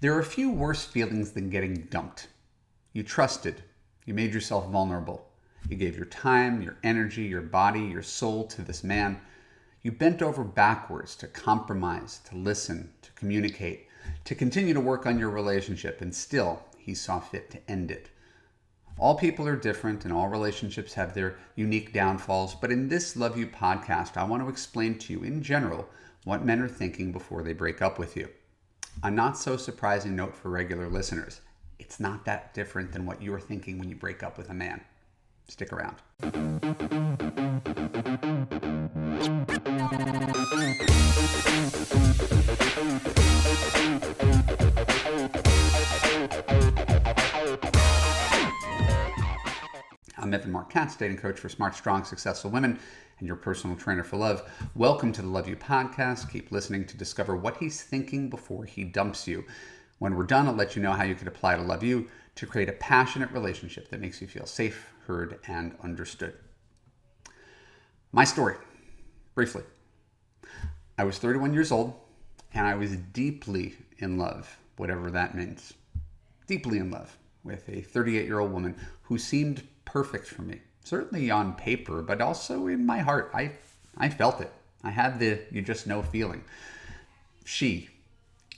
There are a few worse feelings than getting dumped. You trusted. You made yourself vulnerable. You gave your time, your energy, your body, your soul to this man. You bent over backwards to compromise, to listen, to communicate, to continue to work on your relationship, and still he saw fit to end it. All people are different and all relationships have their unique downfalls, but in this Love You podcast, I want to explain to you in general what men are thinking before they break up with you. A not so surprising note for regular listeners. It's not that different than what you're thinking when you break up with a man. Stick around. I'm Evan Mark Katz, dating coach for smart, strong, successful women, and your personal trainer for love. Welcome to the Love You podcast. Keep listening to discover what he's thinking before he dumps you. When we're done, I'll let you know how you can apply to Love You to create a passionate relationship that makes you feel safe, heard, and understood. My story, briefly. I was 31 years old, and I was deeply in love, whatever that means. Deeply in love with a 38-year-old woman who seemed perfect for me. Certainly on paper, but also in my heart. I felt it. I had the you just know feeling. She,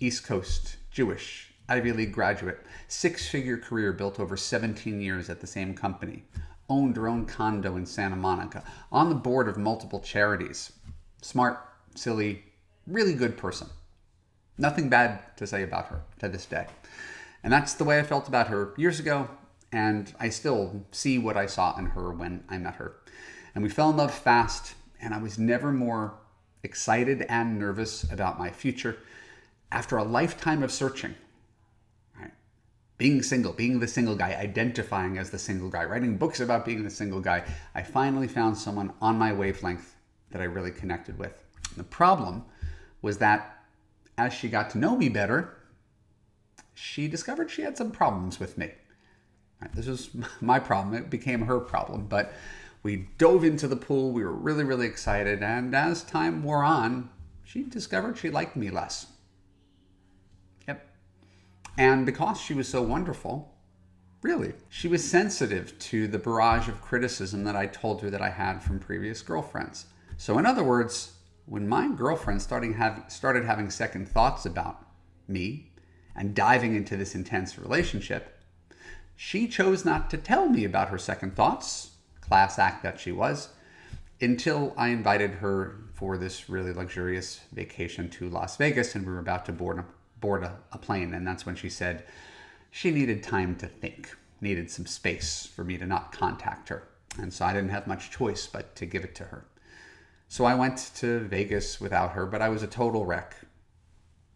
East Coast, Jewish, Ivy League graduate, six-figure career built over 17 years at the same company, owned her own condo in Santa Monica, on the board of multiple charities. Smart, silly, really good person. Nothing bad to say about her to this day. And that's the way I felt about her years ago, and I still see what I saw in her when I met her. And we fell in love fast, and I was never more excited and nervous about my future. After a lifetime of searching, right? Being single, being the single guy, identifying as the single guy, writing books about being the single guy, I finally found someone on my wavelength that I really connected with. And the problem was that as she got to know me better, she discovered she had some problems with me. Right, this was my problem. It became her problem. But we dove into the pool. We were really, really excited. And as time wore on, she discovered she liked me less. Yep. And because she was so wonderful, really, she was sensitive to the barrage of criticism that I told her that I had from previous girlfriends. So in other words, when my girlfriend started having second thoughts about me and diving into this intense relationship, she chose not to tell me about her second thoughts, class act that she was, until I invited her for this really luxurious vacation to Las Vegas, and we were about to board a plane. And that's when she said she needed time to think, needed some space for me to not contact her. And so I didn't have much choice but to give it to her. So I went to Vegas without her, but I was a total wreck.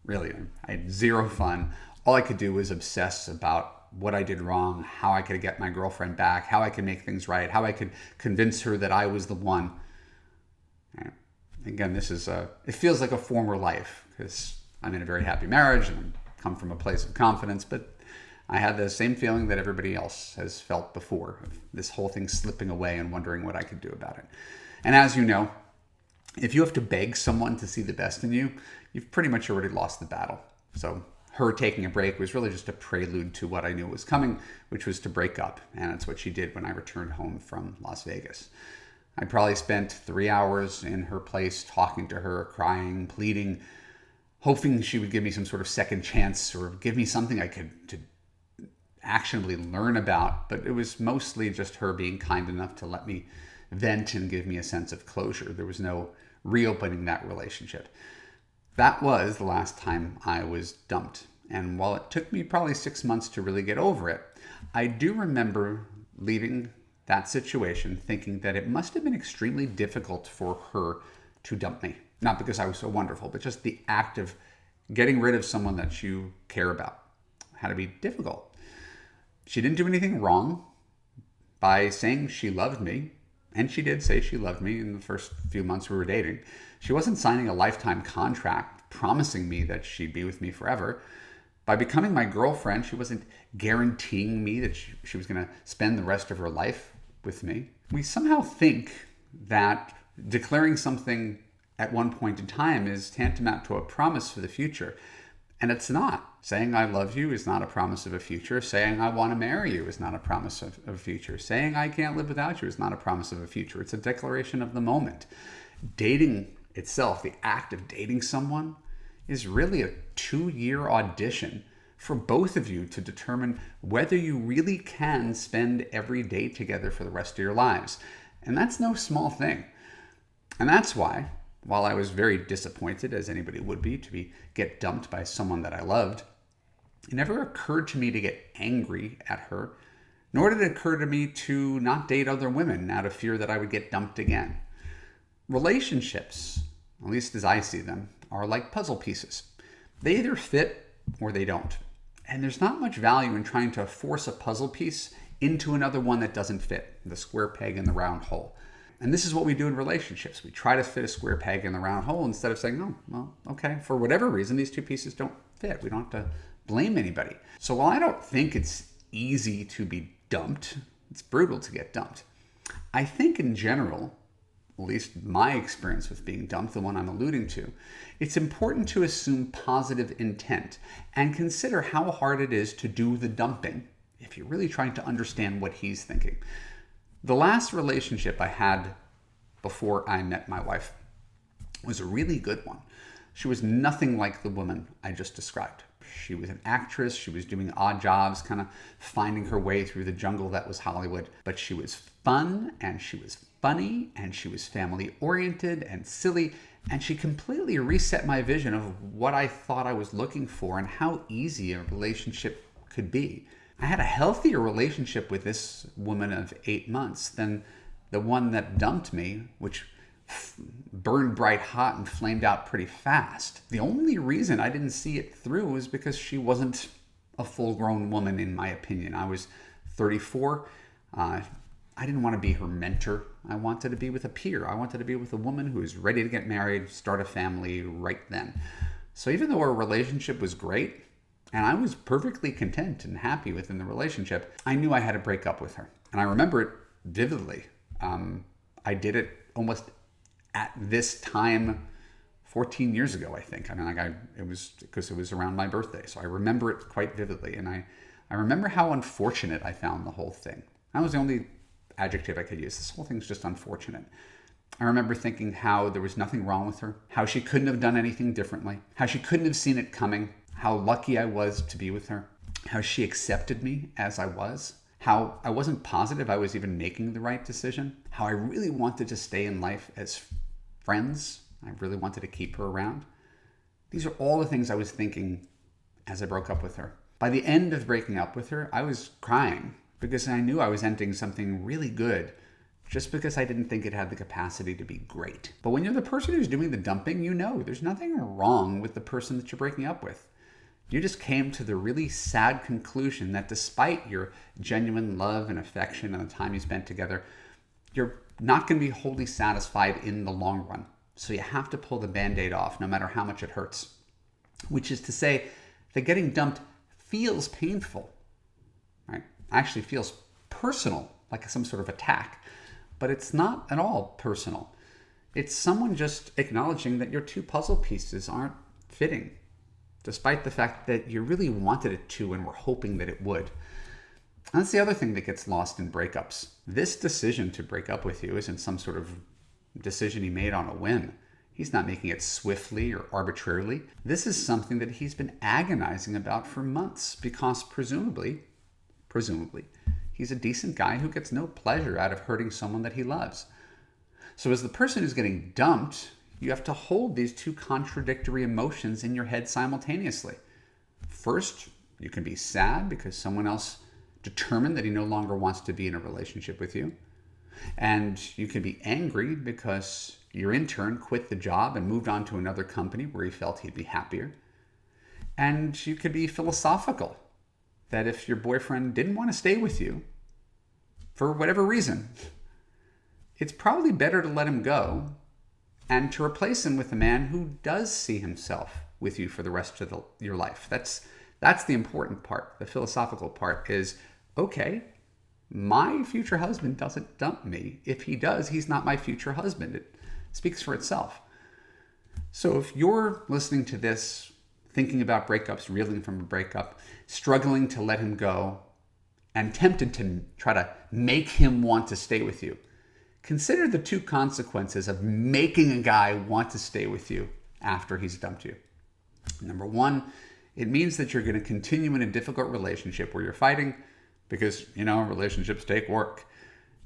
Really, I had zero fun. All I could do was obsess about what I did wrong, how I could get my girlfriend back, how I could make things right, how I could convince her that I was the one. And again, it feels like a former life because I'm in a very happy marriage and I come from a place of confidence, but I had the same feeling that everybody else has felt before, of this whole thing slipping away and wondering what I could do about it. And as you know, if you have to beg someone to see the best in you, you've pretty much already lost the battle. So her taking a break was really just a prelude to what I knew was coming, which was to break up. And that's what she did when I returned home from Las Vegas. I probably spent 3 hours in her place talking to her, crying, pleading, hoping she would give me some sort of second chance or give me something I could to actionably learn about. But it was mostly just her being kind enough to let me vent and give me a sense of closure. There was no reopening that relationship. That was the last time I was dumped. And while it took me probably 6 months to really get over it, I do remember leaving that situation thinking that it must have been extremely difficult for her to dump me. Not because I was so wonderful, but just the act of getting rid of someone that you care about had to be difficult. She didn't do anything wrong by saying she loved me. And she did say she loved me in the first few months we were dating. She wasn't signing a lifetime contract promising me that she'd be with me forever. By becoming my girlfriend, she wasn't guaranteeing me that she was going to spend the rest of her life with me. We somehow think that declaring something at one point in time is tantamount to a promise for the future. And it's not. Saying I love you is not a promise of a future. Saying I want to marry you is not a promise of a future. Saying I can't live without you is not a promise of a future. It's a declaration of the moment. Dating itself, the act of dating someone, is really a 2-year audition for both of you to determine whether you really can spend every day together for the rest of your lives. And that's no small thing. And that's why, while I was very disappointed, as anybody would be, to get dumped by someone that I loved, it never occurred to me to get angry at her, nor did it occur to me to not date other women out of fear that I would get dumped again. Relationships, at least as I see them, are like puzzle pieces. They either fit or they don't. And there's not much value in trying to force a puzzle piece into another one that doesn't fit, the square peg in the round hole. And this is what we do in relationships. We try to fit a square peg in the round hole instead of saying, oh, well, okay, for whatever reason, these two pieces don't fit. We don't have to blame anybody. So while I don't think it's easy to be dumped, it's brutal to get dumped. I think in general, at least my experience with being dumped, the one I'm alluding to, it's important to assume positive intent and consider how hard it is to do the dumping if you're really trying to understand what he's thinking. The last relationship I had before I met my wife was a really good one. She was nothing like the woman I just described. She was an actress. She was doing odd jobs, kind of finding her way through the jungle that was Hollywood. But she was fun, and she was funny, and she was family-oriented and silly, and she completely reset my vision of what I thought I was looking for and how easy a relationship could be. I had a healthier relationship with this woman of 8 months than the one that dumped me, which burned bright hot and flamed out pretty fast. The only reason I didn't see it through was because she wasn't a full-grown woman, in my opinion. I was 34. I didn't want to be her mentor. I wanted to be with a peer. I wanted to be with a woman who was ready to get married, start a family right then. So even though our relationship was great, and I was perfectly content and happy within the relationship, I knew I had to break up with her. And I remember it vividly. I did it almost at this time 14 years ago, I think. I mean, it was because it was around my birthday. So I remember it quite vividly. And I remember how unfortunate I found the whole thing. That was the only adjective I could use. This whole thing's just unfortunate. I remember thinking how there was nothing wrong with her, how she couldn't have done anything differently, how she couldn't have seen it coming, how lucky I was to be with her, how she accepted me as I was, how I wasn't positive I was even making the right decision, how I really wanted to stay in life as friends. I really wanted to keep her around. These are all the things I was thinking as I broke up with her. By the end of breaking up with her, I was crying because I knew I was ending something really good just because I didn't think it had the capacity to be great. But when you're the person who's doing the dumping, you know there's nothing wrong with the person that you're breaking up with. You just came to the really sad conclusion that despite your genuine love and affection and the time you spent together, you're not going to be wholly satisfied in the long run. So you have to pull the Band-Aid off no matter how much it hurts. Which is to say that getting dumped feels painful, right? Actually feels personal, like some sort of attack. But it's not at all personal. It's someone just acknowledging that your two puzzle pieces aren't fitting, despite the fact that you really wanted it to and were hoping that it would. And that's the other thing that gets lost in breakups. This decision to break up with you isn't some sort of decision he made on a whim. He's not making it swiftly or arbitrarily. This is something that he's been agonizing about for months because presumably, he's a decent guy who gets no pleasure out of hurting someone that he loves. So as the person who's getting dumped, you have to hold these two contradictory emotions in your head simultaneously. First, you can be sad because someone else determined that he no longer wants to be in a relationship with you. And you can be angry because your intern quit the job and moved on to another company where he felt he'd be happier. And you could be philosophical that if your boyfriend didn't want to stay with you, for whatever reason, it's probably better to let him go and to replace him with a man who does see himself with you for the rest of your life. That's the important part. The philosophical part is, okay, my future husband doesn't dump me. If he does, he's not my future husband. It speaks for itself. So if you're listening to this thinking about breakups, reeling from a breakup, struggling to let him go, and tempted to try to make him want to stay with you, consider the two consequences of making a guy want to stay with you after he's dumped you. Number one, it means that you're going to continue in a difficult relationship where you're fighting because, relationships take work.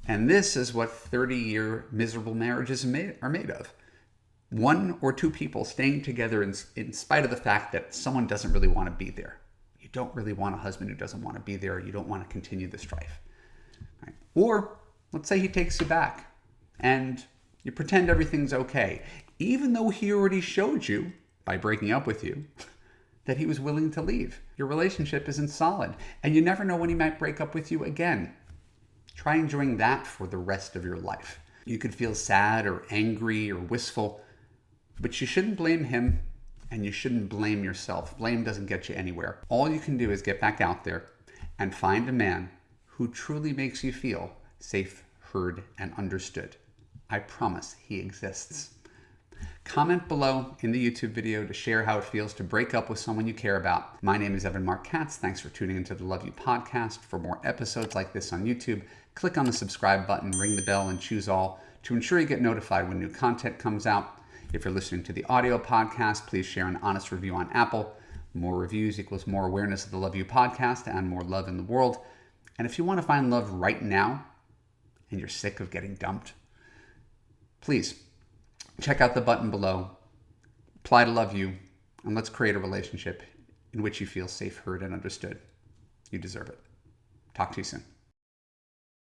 And this is what 30-year miserable marriages are made of. One or two people staying together in spite of the fact that someone doesn't really want to be there. You don't really want a husband who doesn't want to be there. You don't want to continue the strife. Right? Or let's say he takes you back and you pretend everything's okay, even though he already showed you by breaking up with you that he was willing to leave. Your relationship isn't solid, and you never know when he might break up with you again. Try enjoying that for the rest of your life. You could feel sad or angry or wistful, but you shouldn't blame him and you shouldn't blame yourself. Blame doesn't get you anywhere. All you can do is get back out there and find a man who truly makes you feel safe, heard, and understood. I promise he exists. Comment below in the YouTube video to share how it feels to break up with someone you care about. My name is Evan Mark Katz. Thanks for tuning into the Love You podcast. For more episodes like this on YouTube, click on the subscribe button, ring the bell, and choose all to ensure you get notified when new content comes out. If you're listening to the audio podcast, please share an honest review on Apple. More reviews equals more awareness of the Love You podcast and more love in the world. And if you want to find love right now and you're sick of getting dumped, please check out the button below, apply to Love You, and let's create a relationship in which you feel safe, heard, and understood. You deserve it. Talk to you soon.